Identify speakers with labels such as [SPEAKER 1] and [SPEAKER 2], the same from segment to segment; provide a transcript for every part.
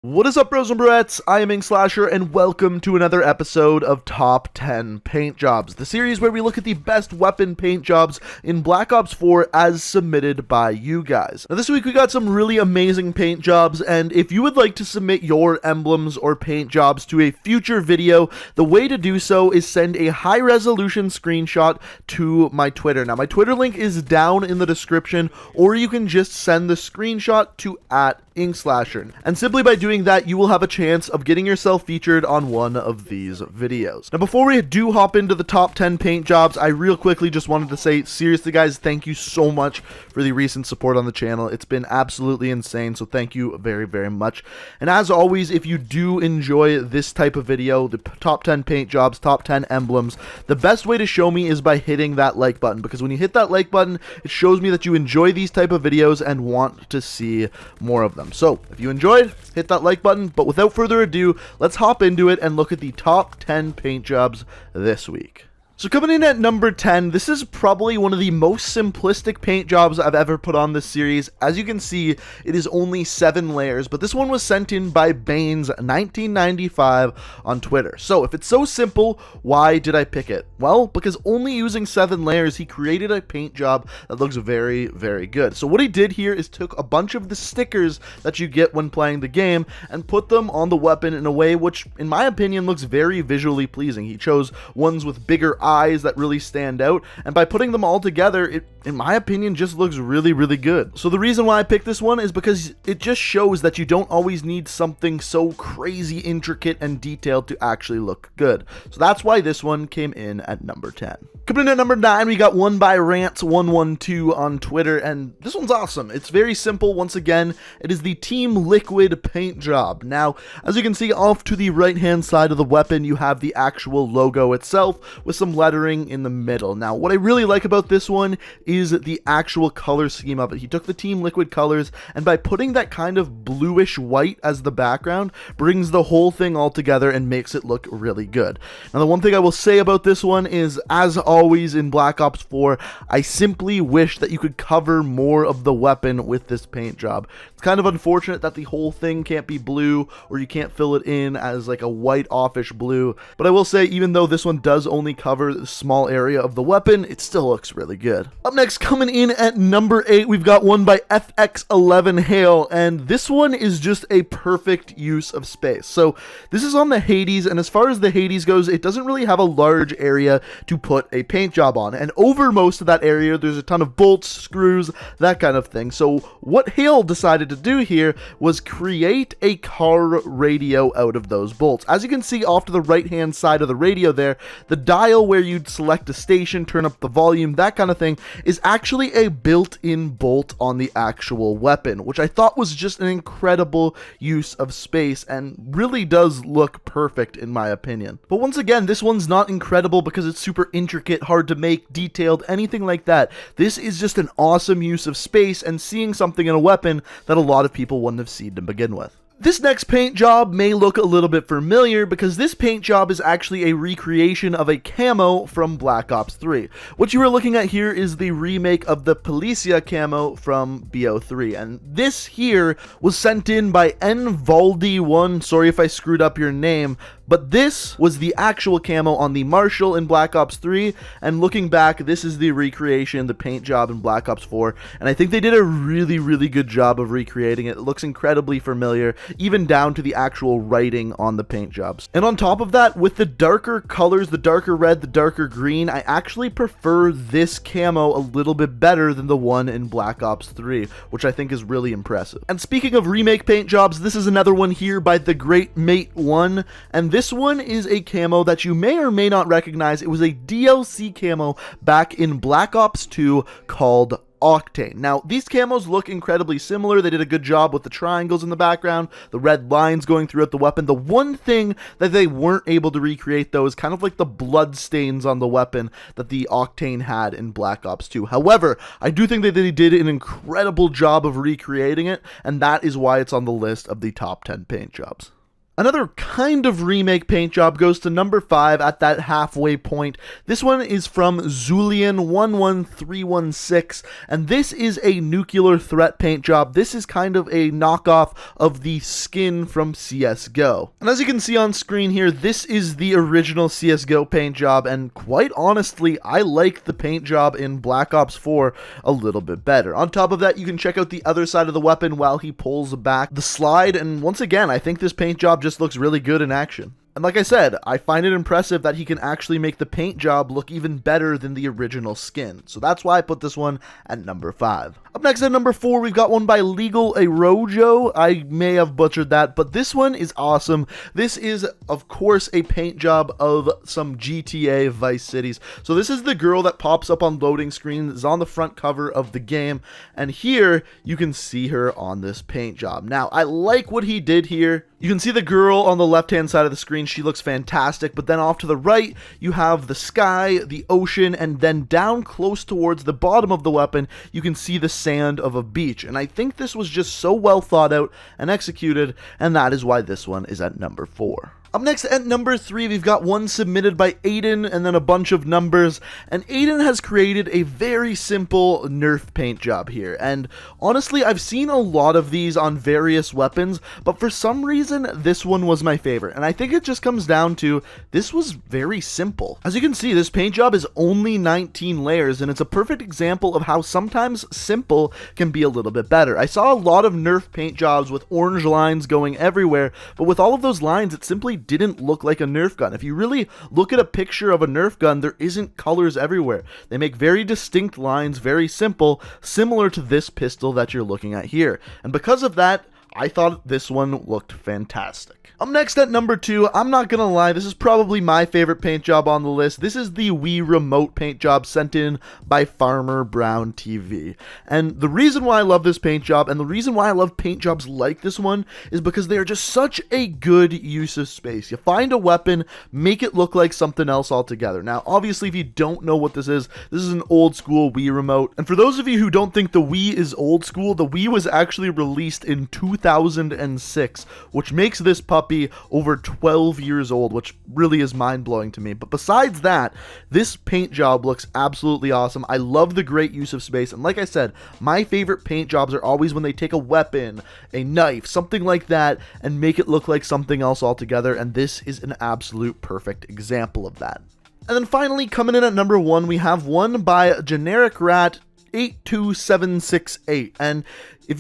[SPEAKER 1] What is up, bros and broettes? I am Inkslasher, and welcome to another episode of Top 10 Paint Jobs, the series where we look at the best weapon paint jobs in Black Ops 4 as submitted by you guys. Now, this week we got some really amazing paint jobs, and if you would like to submit your emblems or paint jobs to a future video, the way to do so is send a high-resolution screenshot to my Twitter. Now, my Twitter link is down in the description, or you can just send the screenshot to @Inkslasher. And simply by doing that, you will have a chance of getting yourself featured on one of these videos. Now, before we do hop into the top 10 paint jobs, I real quickly just wanted to say, seriously guys, thank you so much for the recent support on the channel. It's been absolutely insane, so thank you very, very much. And as always, if you do enjoy this type of video, the top 10 paint jobs, top 10 emblems, the best way to show me is by hitting that like button, because when you hit that like button, it shows me that you enjoy these type of videos and want to see more of them. So if you enjoyed, hit that like button, but without further ado, let's hop into it and look at the top 10 paint jobs this week. So coming in at number 10, this is probably one of the most simplistic paint jobs I've ever put on this series. As you can see, it is only 7 layers, but this one was sent in by Baines1995 on Twitter. So if it's so simple, why did I pick it? Well, because only using 7 layers, he created a paint job that looks very, very good. So what he did here is took a bunch of the stickers that you get when playing the game and put them on the weapon in a way which, in my opinion, looks very visually pleasing. He chose ones with bigger eyes that really stand out, and by putting them all together, it, in my opinion, just looks really, really good. So the reason why I picked this one is because it just shows that you don't always need something so crazy intricate and detailed to actually look good. So that's why this one came in at number 10. Coming in at number 9, we got one by Rants112 on Twitter, and this one's awesome. It's very simple. Once again, it is the Team Liquid paint job. Now, as you can see off to the right-hand side of the weapon, you have the actual logo itself with some lettering in the middle. Now, what I really like about this one is the actual color scheme of it. He took the Team Liquid colors, and by putting that kind of bluish white as the background, brings the whole thing all together and makes it look really good. Now, the one thing I will say about this one is, as always in Black Ops 4, I simply wish that you could cover more of the weapon with this paint job. It's kind of unfortunate that the whole thing can't be blue, or you can't fill it in as like a white offish blue, but I will say, even though this one does only cover a small area of the weapon, it still looks really good. Up next, coming in at number 8, we've got one by FX11 Hale, and this one is just a perfect use of space. So this is on the Hades, and as far as the Hades goes, it doesn't really have a large area to put a paint job on, and over most of that area there's a ton of bolts, screws, that kind of thing. So what Hale decided to do here was create a car radio out of those bolts. As you can see off to the right hand side of the radio there, the dial where you'd select a station, turn up the volume, that kind of thing, is actually a built-in bolt on the actual weapon, which I thought was just an incredible use of space and really does look perfect in my opinion. But once again, this one's not incredible because it's super intricate, hard to make, detailed, anything like that. This is just an awesome use of space and seeing something in a weapon that a lot of people wouldn't have seen to begin with. This next paint job may look a little bit familiar because this paint job is actually a recreation of a camo from Black Ops 3. What you are looking at here is the remake of the Policia camo from BO4, and this here was sent in by Nvaldi1, sorry if I screwed up your name, but this was the actual camo on the Marshal in Black Ops 3, and looking back, this is the recreation, the paint job in Black Ops 4, and I think they did a really, really good job of recreating it. It looks incredibly familiar, even down to the actual writing on the paint jobs. And on top of that, with the darker colors, the darker red, the darker green, I actually prefer this camo a little bit better than the one in Black Ops 3, which I think is really impressive. And speaking of remake paint jobs, this is another one here by The Great Mate 1, and this one is a camo that you may or may not recognize. It was a DLC camo back in Black Ops 2 called Octane. Now, these camos look incredibly similar. They did a good job with the triangles in the background, the red lines going throughout the weapon. The one thing that they weren't able to recreate, though, is kind of like the blood stains on the weapon that the Octane had in Black Ops 2. However, I do think that they did an incredible job of recreating it, and that is why it's on the list of the top 10 paint jobs. Another kind of remake paint job goes to number 5 at that halfway point. This one is from Zulian11316, and this is a nuclear threat paint job. This is kind of a knockoff of the skin from CSGO. And as you can see on screen here, this is the original CSGO paint job, and quite honestly, I like the paint job in Black Ops 4 a little bit better. On top of that, you can check out the other side of the weapon while he pulls back the slide, and once again, I think this paint job just looks really good in action. And like I said, I find it impressive that he can actually make the paint job look even better than the original skin. So that's why I put this one at number 5. Up next at number 4, we've got one by Legal Arojo. I may have butchered that, but this one is awesome. This is, of course, a paint job of some GTA Vice Cities. So this is the girl that pops up on loading screen, is on the front cover of the game, and here you can see her on this paint job. Now, I like what he did here. You can see the girl on the left-hand side of the screen. She looks fantastic, but then off to the right, you have the sky, the ocean, and then down close towards the bottom of the weapon, you can see the sand of a beach. And I think this was just so well thought out and executed, and that is why this one is at number 4. Up next at number 3, we've got one submitted by Aiden and then a bunch of numbers, and Aiden has created a very simple Nerf paint job here, and honestly, I've seen a lot of these on various weapons, but for some reason, this one was my favorite, and I think it just comes down to, this was very simple. As you can see, this paint job is only 19 layers, and it's a perfect example of how sometimes simple can be a little bit better. I saw a lot of Nerf paint jobs with orange lines going everywhere, but with all of those lines, it simply didn't look like a Nerf gun. If you really look at a picture of a Nerf gun, there isn't colors everywhere. They make very distinct lines, very simple, similar to this pistol that you're looking at here. And because of that, I thought this one looked fantastic. Up next at number 2, I'm not gonna lie, this is probably my favorite paint job on the list. This is the Wii Remote paint job sent in by Farmer Brown TV. And the reason why I love this paint job, and the reason why I love paint jobs like this one, is because they are just such a good use of space. You find a weapon, make it look like something else altogether. Now, obviously, if you don't know what this is an old school Wii Remote. And for those of you who don't think the Wii is old school, the Wii was actually released in 2006, which makes this puppy over 12 years old, which really is mind-blowing to me. But besides that, this paint job looks absolutely awesome. I love the great use of space, and like I said, my favorite paint jobs are always when they take a weapon, a knife, something like that, and make it look like something else altogether, and this is an absolute perfect example of that. And then finally, coming in at number 1, we have one by Generic Rat 82768, and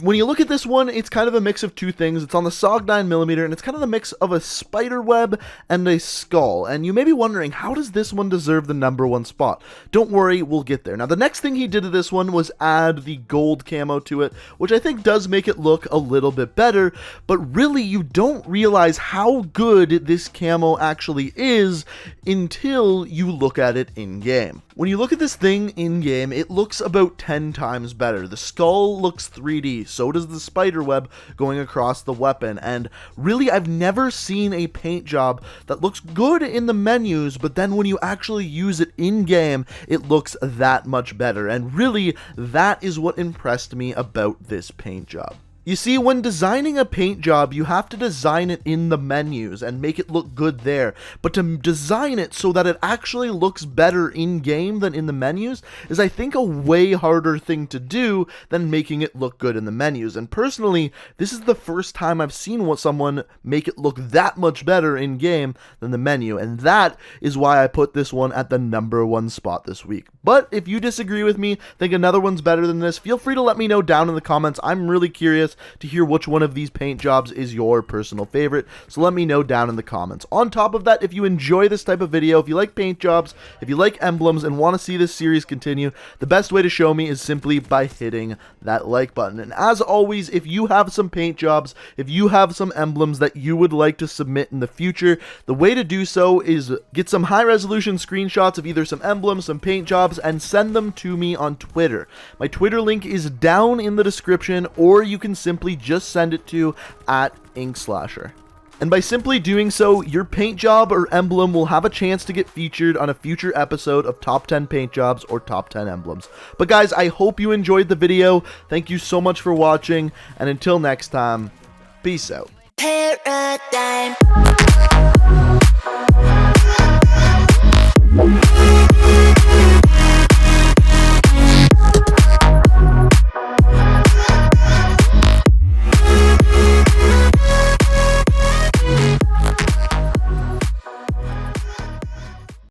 [SPEAKER 1] when you look at this one, it's kind of a mix of two things. It's on the SOG 9mm, and it's kind of a mix of a spider web and a skull. And you may be wondering, how does this one deserve the number 1 spot? Don't worry, we'll get there. Now, the next thing he did to this one was add the gold camo to it, which I think does make it look a little bit better, but really, you don't realize how good this camo actually is until you look at it in-game. When you look at this thing in-game, it looks about 10 times better. The skull looks 3D, so does the spider web going across the weapon, and really I've never seen a paint job that looks good in the menus, but then when you actually use it in-game, it looks that much better, and really that is what impressed me about this paint job. You see, when designing a paint job, you have to design it in the menus and make it look good there. But to design it so that it actually looks better in-game than in the menus is, I think, a way harder thing to do than making it look good in the menus. And personally, this is the first time I've seen someone make it look that much better in-game than the menu. And that is why I put this one at the number 1 spot this week. But if you disagree with me, think another one's better than this, feel free to let me know down in the comments. I'm really curious to hear which one of these paint jobs is your personal favorite, so let me know down in the comments. On top of that, if you enjoy this type of video, if you like paint jobs, if you like emblems and want to see this series continue, the best way to show me is simply by hitting that like button. And as always, if you have some paint jobs, if you have some emblems that you would like to submit in the future, the way to do so is get some high resolution screenshots of either some emblems, some paint jobs, and send them to me on Twitter. My Twitter link is down in the description, or you can simply just send it to @Inkslasher. And by simply doing so, your paint job or emblem will have a chance to get featured on a future episode of Top 10 Paint Jobs or Top 10 Emblems. But guys, I hope you enjoyed the video. Thank you so much for watching, and until next time, peace out.